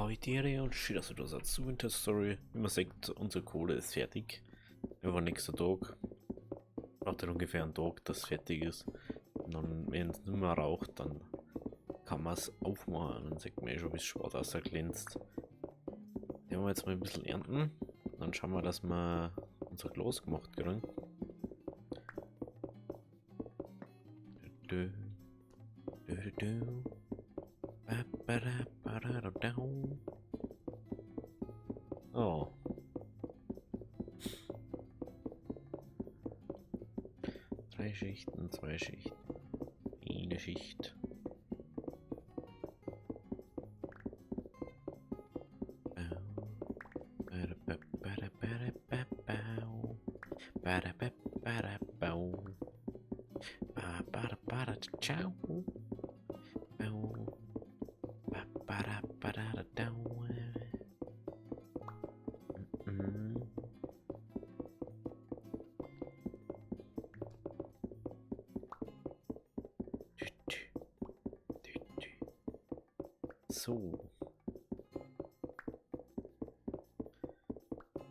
Ahoi und schön, dass du da seid zu Winter Story. Wie man sagt, unsere Kohle ist fertig. Wir waren nächster Tag. Braucht dann ungefähr einen Tag, dass es fertig ist. Und dann, wenn es nicht mehr raucht, dann kann man es aufmachen. Dann sieht man eh schon, wie es schwarz ausglänzt. Den wir jetzt mal ein bisschen ernten. Dann schauen wir, dass wir unser Glas gemacht kriegen. Du, du, du, du. Oh. Drei Schichten, zwei Schichten. Eine Schicht. Ciao. So.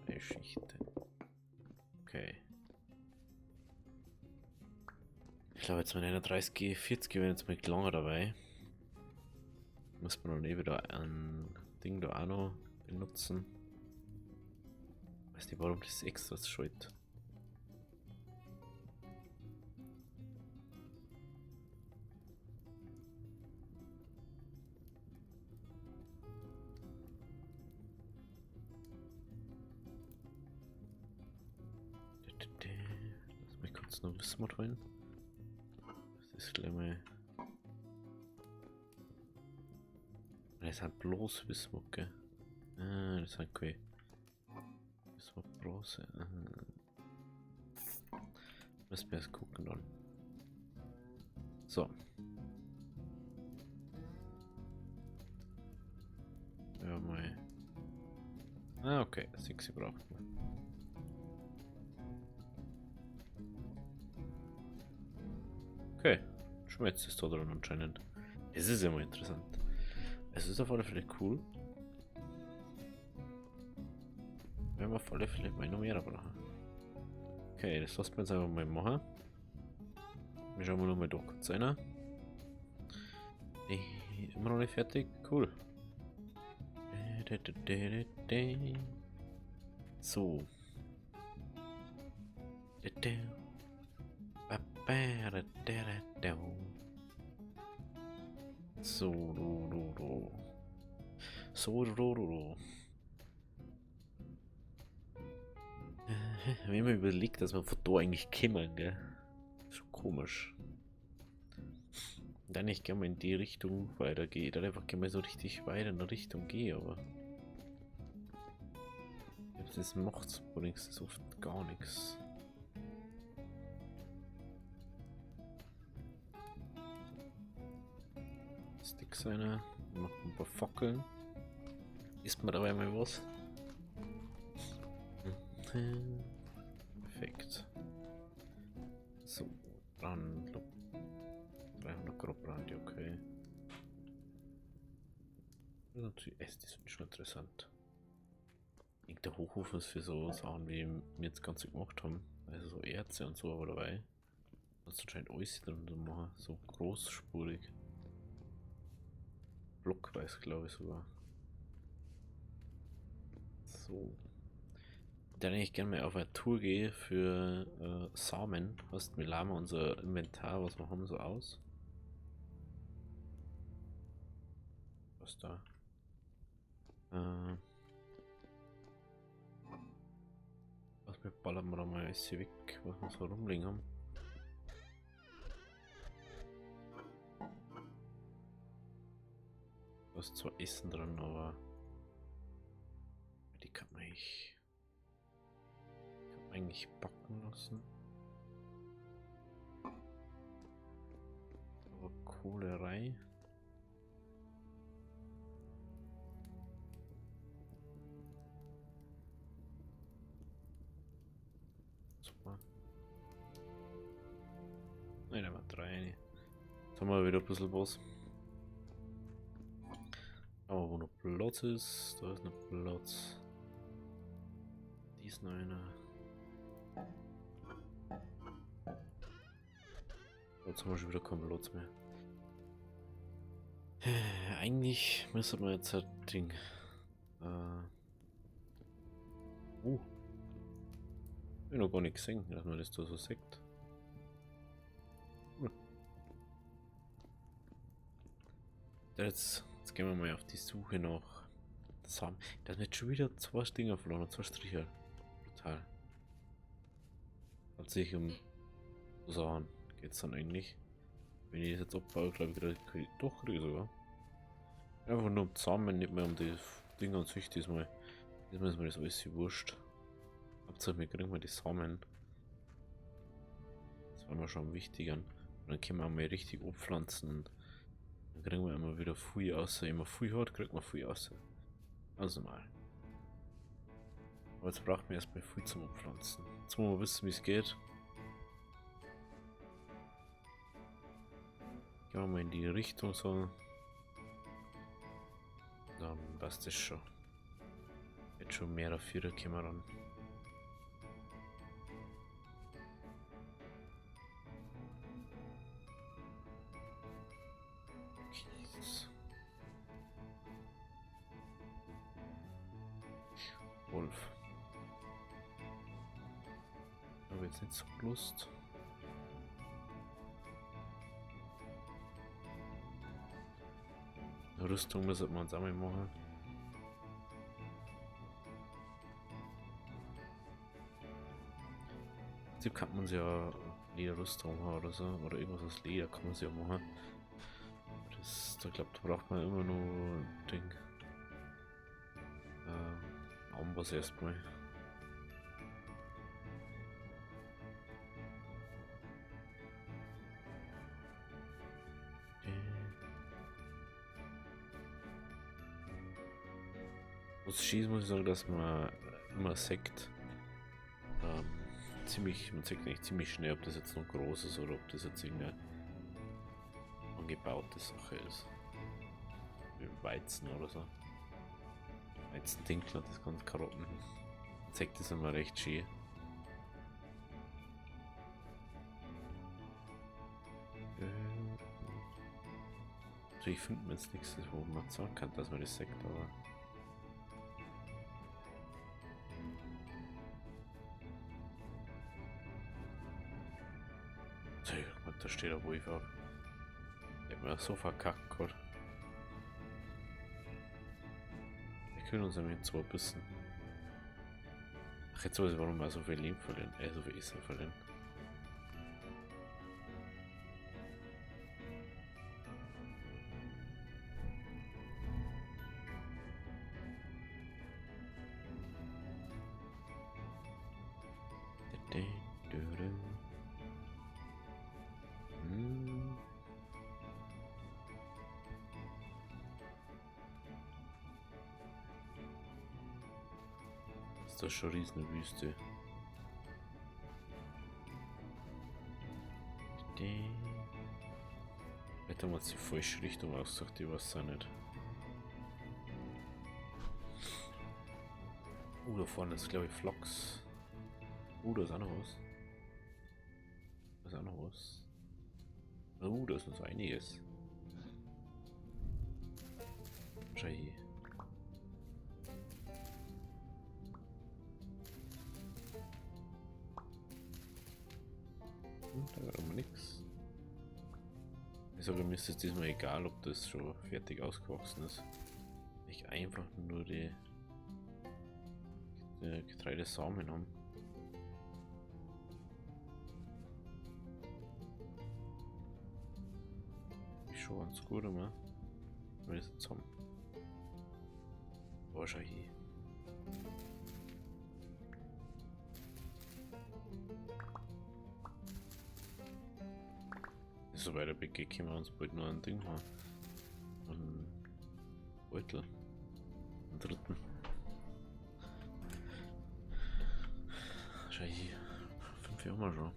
Drei Schichten. Okay. Ich glaube jetzt mit einer 30, 40 wären jetzt mit langer dabei. Muss man dann eh wieder ein Ding da auch noch benutzen. Weiß nicht, warum das extra schalt. Lass mich kurz noch Wissen rein. Das ist gleich mal. Das sind bloß Wismut, ah, das sind keine Wismut Bronze. Müssen wir erst gucken dann. So. Ja, mal. Ah, okay, 6 braucht man. Okay, Schmelz ist da drin anscheinend. Das ist ja mal interessant. Es ist auf alle Fälle cool. Wenn wir auf alle Fälle mal noch mehr brauchen. Okay, das lassen wir jetzt einfach mal machen. Wir schauen noch mal da kurz rein. Immer noch nicht fertig? Cool. So. So. Wenn man überlegt, dass wir von da eigentlich kommen, gell? Schon komisch. Dann ich gerne mal in die Richtung weitergehe. Dann einfach gerne mal so richtig weiter in der Richtung gehe, aber. Das macht übrigens oft gar nichts. Sticks einer. Macht ein paar Fackeln. Isst man dabei mal was? Perfekt. So, dann 300 Grobbrand, okay. Natürlich, das ist schon interessant. Der Hochofen ist für so Sachen, wie wir jetzt Ganze gemacht haben. Also so Erze und so aber dabei. Das anscheinend alles drin zu machen. So großspurig. Blockweise, glaube ich sogar. So. Dann ich gerne mal auf eine Tour gehe für Samen. Hast wir laden unser Inventar, was wir haben, so aus. Was da? Was wir ballern wir da mal alles hier weg, was wir so rumliegen haben. Da ist zwar Essen drin, aber die kann man eigentlich backen lassen. Aber Kohlerei. Super. Nein, da waren 3. Jetzt haben wir wieder ein bisschen was. Aber wo noch Platz ist, da ist noch Platz. Die ist noch einer. Jetzt haben wir schon wieder keinen Platz mehr. Eigentlich müsste man jetzt halt Ding. Ich habe noch gar nicht gesehen, dass man das da so sieht. Jetzt gehen wir mal auf die Suche nach Samen. Da sind jetzt schon wieder zwei Dinger verloren, zwei Striche. Brutal. Hauptsächlich um Sachen geht es dann eigentlich. Wenn ich das jetzt abbaue, glaube ich, kriege ich sogar. Einfach nur um Samen, nicht mehr um die Dinger an sich diesmal. Diesmal ist mir das alles wurscht. Hauptsache, wir kriegen mal die Samen. Das war mir schon wichtiger. Und dann können wir auch mal richtig abpflanzen. Und dann kriegen wir immer wieder viel raus. Immer viel hat, kriegt man viel raus. Ganz normal. Aber jetzt braucht man erstmal viel zum Abpflanzen. Jetzt wollen wir wissen, wie es geht. Gehen wir mal in die Richtung so. Dann passt das schon. Jetzt schon mehr auf 4 kommen wir ran. Kies. Wolf. Ich habe jetzt nicht so Lust. Eine Rüstung müssen wir uns auch mal machen. Im Prinzip kann man sich ja Lederrüstung haben oder so, oder irgendwas aus Leder kann man sich ja machen. Da glaube da braucht man immer nur ein Ding. Amboss erstmal. Muss schießen, muss ich sagen, dass man immer sieht. Man sieht eigentlich ziemlich schnell, ob das jetzt noch groß ist oder ob das jetzt irgendeine angebaute Sache ist. Wie Weizen oder so. Weizen-Dinkler, das ganze Karotten. Man sieht das immer recht schön. Also ich finde jetzt nichts, wo man sagen kann, dass man das sieht, aber. Da steht der Wolf auf. Der hat mir so verkackt gerade. Wir können uns damit zwar bissen. Ach, jetzt weiß ich, warum wir so viel Leben verlieren. So viel Essen verlieren. Das ist schon eine riesen Wüste. Hätte man die falsche Richtung ausgesucht, ich weiß auch nicht. Da vorne ist glaube ich Flachs. Da ist auch noch was. Da ist auch noch was. Da ist noch so einiges. Schau hier. Da war aber nichts. Ich sage, mir ist es diesmal egal, ob das schon fertig ausgewachsen ist. Ich einfach nur die Getreidesamen haben. Ist schon ganz gut, aber wenn wir das jetzt haben. Oh, schau hier. So weiter BG können wir uns bald noch ein Ding haben. Ein Beutel. Einen dritten. Schau hier. 5 haben wir schon.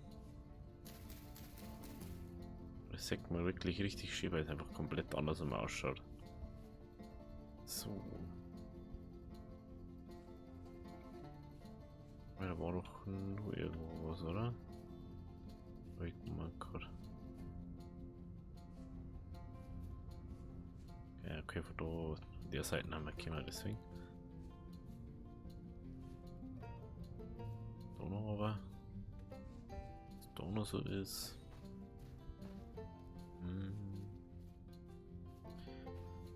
Das sagt man wirklich richtig schön, weil es einfach komplett anders ausschaut. So. Ja, da war doch nur irgendwo was, oder? Ich mal gerade. Ja, okay, von da, von der Seite haben wir gekommen, deswegen. Da noch aber. Was da noch so ist.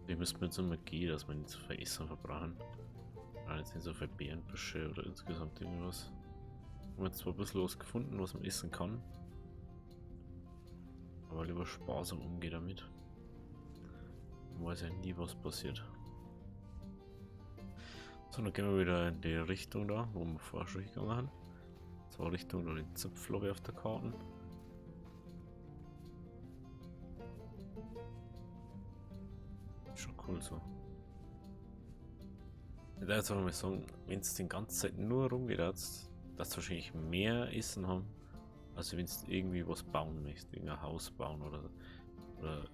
Wir müssen mit so einer Magie, dass wir nicht so viel Essen verbrauchen. Jetzt nicht so viel Beerenbüsche oder insgesamt irgendwas. Wir haben jetzt zwar ein bisschen was gefunden, was man essen kann. Aber lieber sparsam umgehen damit. Man weiß ja nie, was passiert. So, dann gehen wir wieder in die Richtung da, wo wir vorher schon gegangen haben. Zwar Richtung da den Zipfel auf der Karte. Schon cool so. Ich würde jetzt mal sagen, wenn es die ganze Zeit nur rumgeht, dass du wahrscheinlich mehr Essen haben, als wenn du irgendwie was bauen möchtest, irgendein Haus bauen oder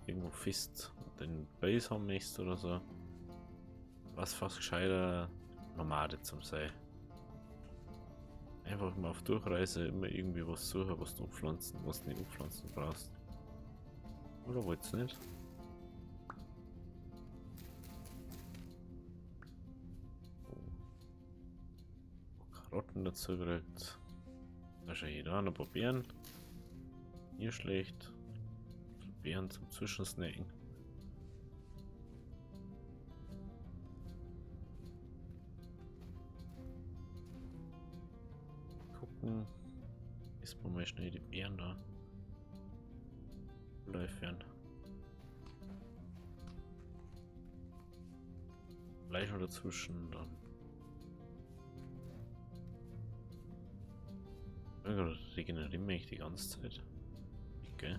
irgendwo fest den Base haben möchtest oder so. Was fast gescheiter Nomade zum sein. Einfach mal auf Durchreise immer irgendwie was suchen, was du umpflanzen, was du nicht umpflanzen brauchst. Oder wollt's nicht? Karotten dazu gekriegt. Da ist ja jeder noch probieren. Hier schlecht. Beeren zum Zwischensnacken. Gucken. Ist mal schnell die Beeren da. Läufen. Gleich noch dazwischen dann. Regenerieren mich die ganze Zeit. Okay.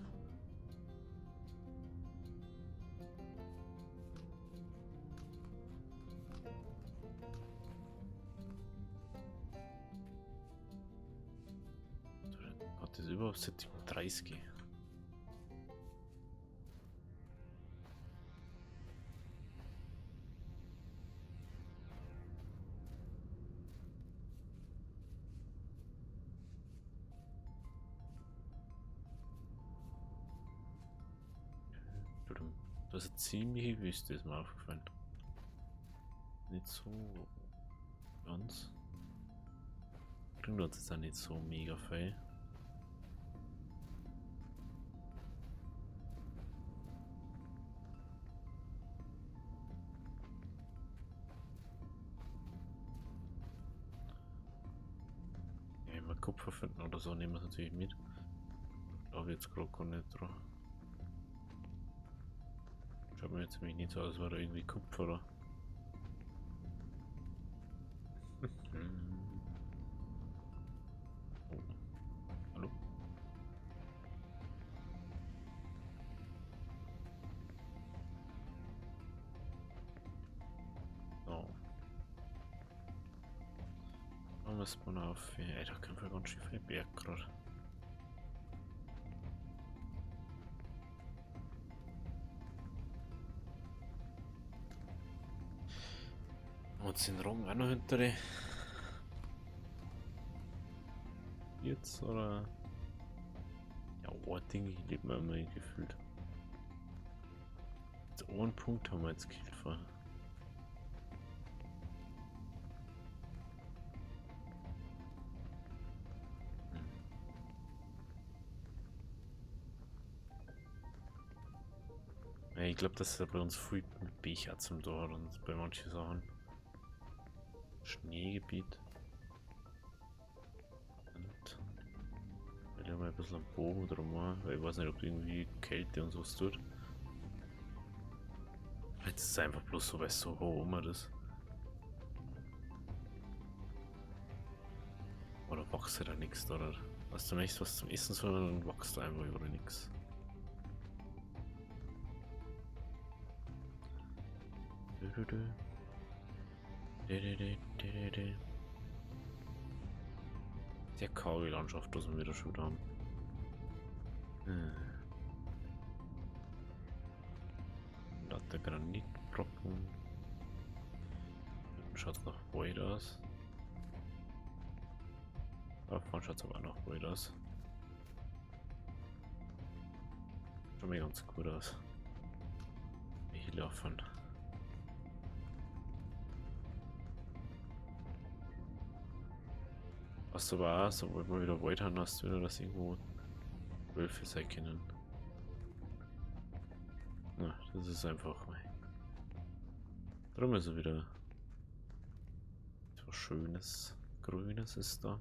Hat das überhaupt 37? Das ist eine ziemliche Wüste, ist mir aufgefallen. Nicht so ganz. Klingt jetzt auch nicht so mega viel. Ja, wenn wir Kupfer finden oder so, nehmen wir es natürlich mit. Da habe ich jetzt gerade gar nicht drauf. Schaut mir jetzt nämlich nicht so aus, als wäre da irgendwie Kupfer oder. Oh. Hallo? So. Da müssen wir noch auf. Ey, da können wir ganz schön viel Berg gerade. Und den Rang auch noch hinter die. Jetzt oder? Ja, ein Ding, ich lebe mir immer gefühlt. Jetzt einen Punkt haben wir jetzt gekillt vorher. Ja, ich glaube, dass er bei uns viel mit Becher zum Tor und bei manchen Sachen. Schneegebiet. Und ich habe ein bisschen am Bogen drum, weil ich weiß nicht, ob irgendwie Kälte und sowas tut. Jetzt ist es einfach bloß so, weil es so hoch immer ist. Oder wächst da nichts, oder? Hast du nicht was zum Essen, sondern dann wächst da einfach über nichts. Der karge Landschaft, das wir wieder schon haben. Da hat der Granitbrocken. schaut es noch Void aus. Da vorne schaut es aber auch noch Void aus. Schaut mir ganz gut aus. Wie hier laufen. Was aber auch, sobald wir wieder Void haben, hast du wieder das irgendwo Wölfe sein können. Na, das ist einfach mal. Darum ist er wieder so schönes Grünes ist da.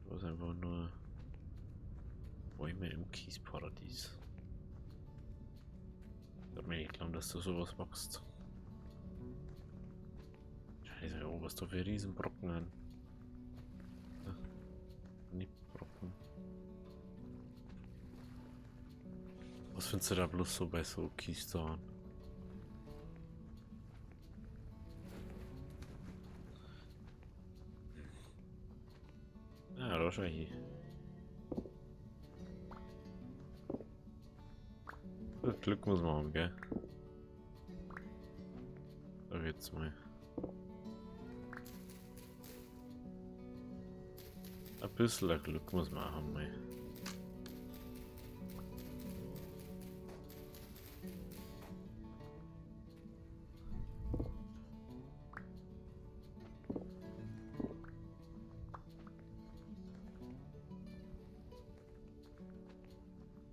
Da ist einfach nur Bäume im Kiesparadies. Ich hab mir nicht geglaubt, dass du sowas machst. Scheiße, oh, was da für Riesenbrocken an. Ja, nicht Brocken. Was findest du da bloß so bei so Kiesdauern? Ja, wahrscheinlich. Das Glück muss man haben, gell? Sag jetzt mal. Ein bisschen Glück muss man haben, ey.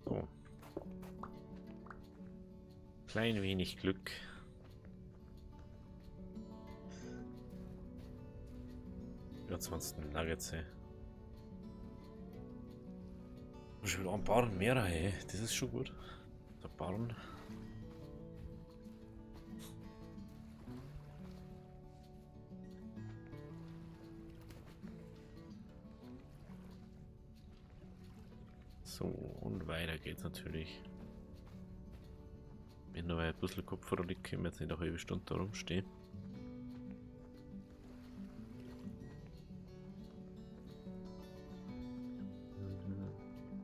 So. Klein wenig Glück. Ja, 20 Nuggets, ey. Schon wieder ein Barren mehr, ey. Das ist schon gut. Der Barren. So, und weiter geht's natürlich. Wenn noch ein bisschen Kopfhörer liegt, können wir jetzt nicht eine halbe Stunde da rumstehen.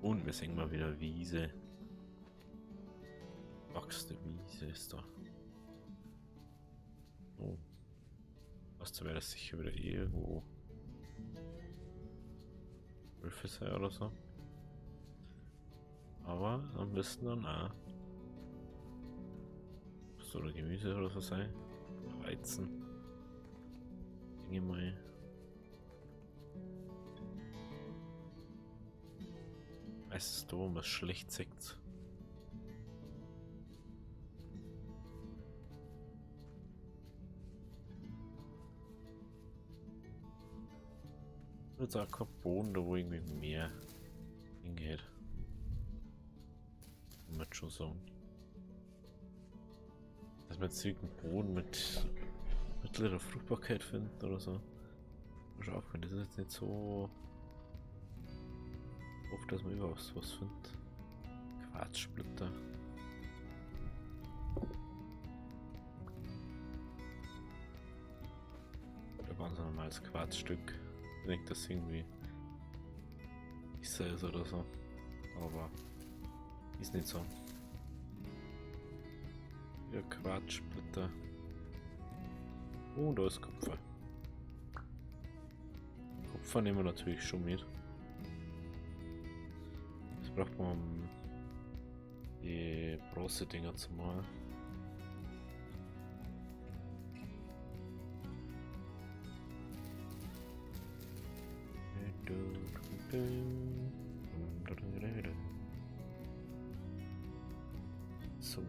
Und wir sehen mal wieder Wiese. Wachsende Wiese ist da. Oh. Was wäre das sicher wieder irgendwo Wölfe sein oder so. Aber am besten dann auch. Oder Gemüse oder so sein. Weizen. Dinge mal. Meistens da, wo man es schlecht sieht. Jetzt auch kein Boden, da wo irgendwie mehr hingeht. Kann man schon sagen. Dass man jetzt irgendeinen Boden mit mittlerer Fruchtbarkeit findet oder so. Mal schauen, das ist jetzt nicht so oft, dass man überhaupt was findet. Quarzsplitter. Oder ganz normales Quarzstück. Ich denke, das irgendwie ist es oder so. Aber ist nicht so. Ja, Quarzsplitter. Oh, da ist Kupfer. Kupfer nehmen wir natürlich schon mit. Das braucht man, um die Bronze-Dinger zu machen. So.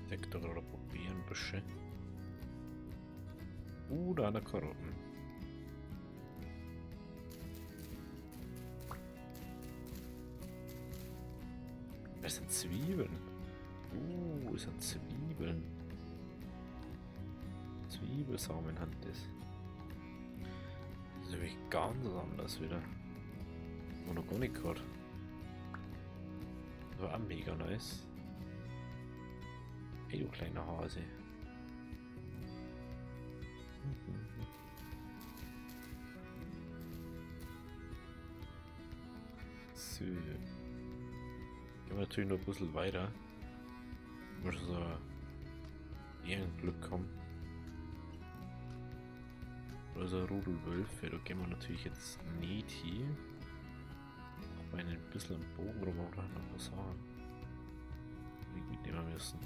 Deckt oder probieren Büsche. Da hat er Karotten. Das sind Zwiebeln. Es sind Zwiebeln. Zwiebelsamen hat das. Das ist nämlich ganz anders wieder. Man noch gar nicht gehört. Das war auch mega nice. Hey, du kleiner Hase. So. Gehen wir natürlich noch ein bisschen weiter. Muss so eher Glück haben. Also Rudel Wölfe, da gehen wir natürlich jetzt nicht hier. Auch wenn ein bisschen am Bogen rum oder noch was haben. Die mitnehmen müssen.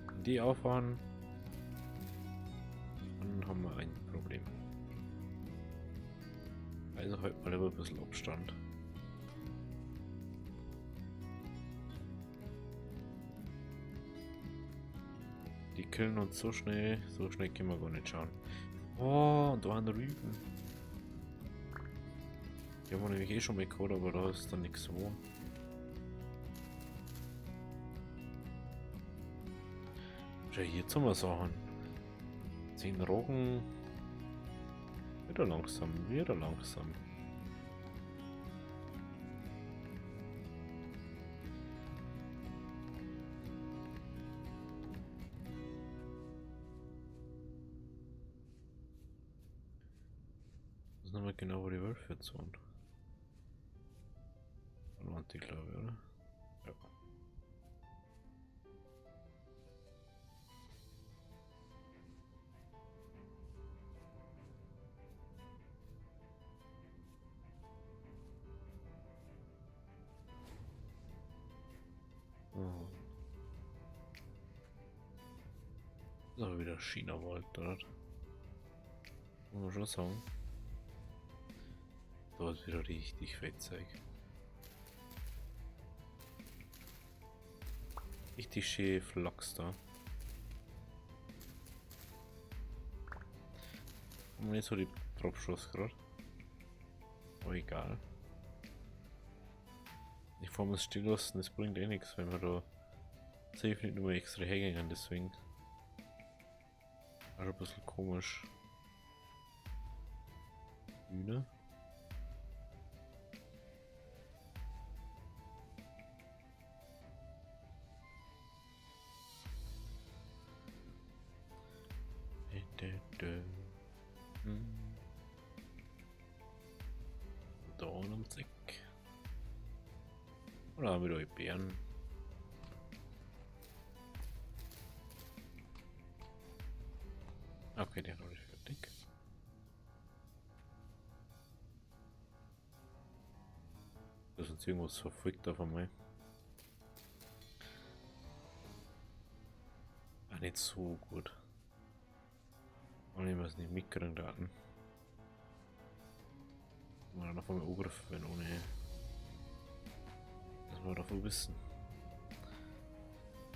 Wenn die auffahren, dann haben wir ein Problem. Also halt mal lieber ein bisschen Abstand. Die killen uns so schnell können wir gar nicht schauen. Oh, und da waren Rüben. Die haben wir nämlich eh schon mal gehabt, aber da ist dann nichts so. Schau, hier zum Sachen. 10 Roggen. Wieder langsam, wieder langsam. Das ist nochmal genau, wo die Wölfe jetzt waren. Dann waren die, glaube ich, oder? Ja. Oh. Das ist aber wieder China-Wald dort. Muss man schon sagen. Da ist wieder richtig Fettzeug. Richtig schön Flachs da. Haben wir nicht so die Dropschuss gerade. Aber egal. Die Form ist still lassen, das bringt eh nichts, wenn wir da safe nicht nur extra hergehen, deswegen. Also ein bisschen komisch. Hühner. Da am Zeck. Oder haben wir da die Bären? Okay, der ist noch nicht fertig. Das ist uns irgendwas verfolgt auf einmal. Ah, nicht so gut. Und ich muss nicht mitkriegen da hatten. Mal noch einmal angegriffen werden, ohne dass wir davon wissen.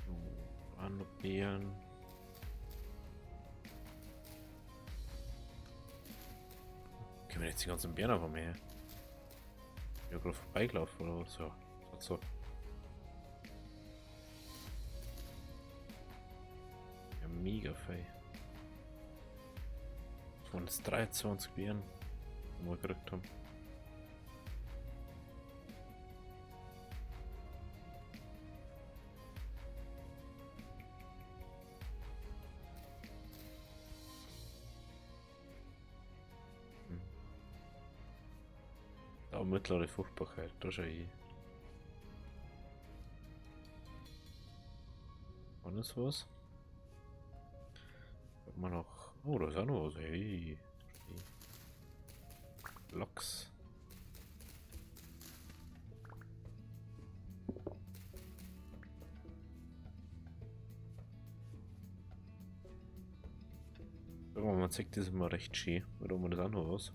So, waren noch Bären. Können wir jetzt die ganzen Bären auf einmal her? Ja, gerade vorbeigelaufen oder was? Ja, so. Ja, mega fei. Das waren jetzt 23 Bären, die wir gekriegt haben. Da mittlere Fruchtbarkeit, da schau ich. Wann ist was? Hat man noch. Oh, da ist auch noch was. Hey. Lachs. Aber man zeigt das immer recht schön. Oder man das auch noch was?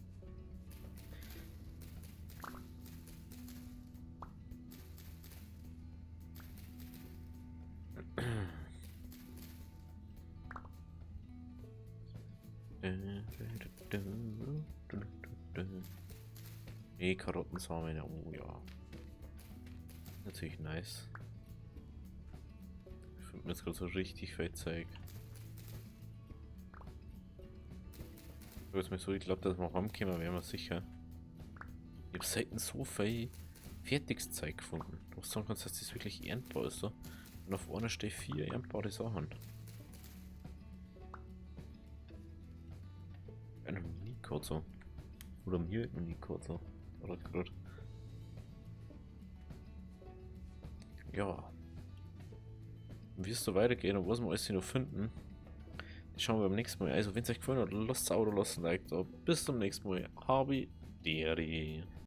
Karottensamen, oh ja. Natürlich nice. Ich finde mir jetzt gerade so richtig Fettzeug. Ich glaube, dass wir heimkommen, wären wir sicher. Ich habe selten so viel Fertigzeug gefunden. Du musst sagen kannst, dass das wirklich erntbar ist. So. Und auf einer stehen 4 erntbare Sachen. Eine Mini-Kotze. Oder mir Mini-Kotze. Oder gerade. ja. Wie es so weitergeht und was wir alles hier noch finden, das schauen wir beim nächsten Mal. Also, wenn es euch gefallen hat, lasst es ein Auto, lasst ein Like da. Bis zum nächsten Mal. Habi Deri.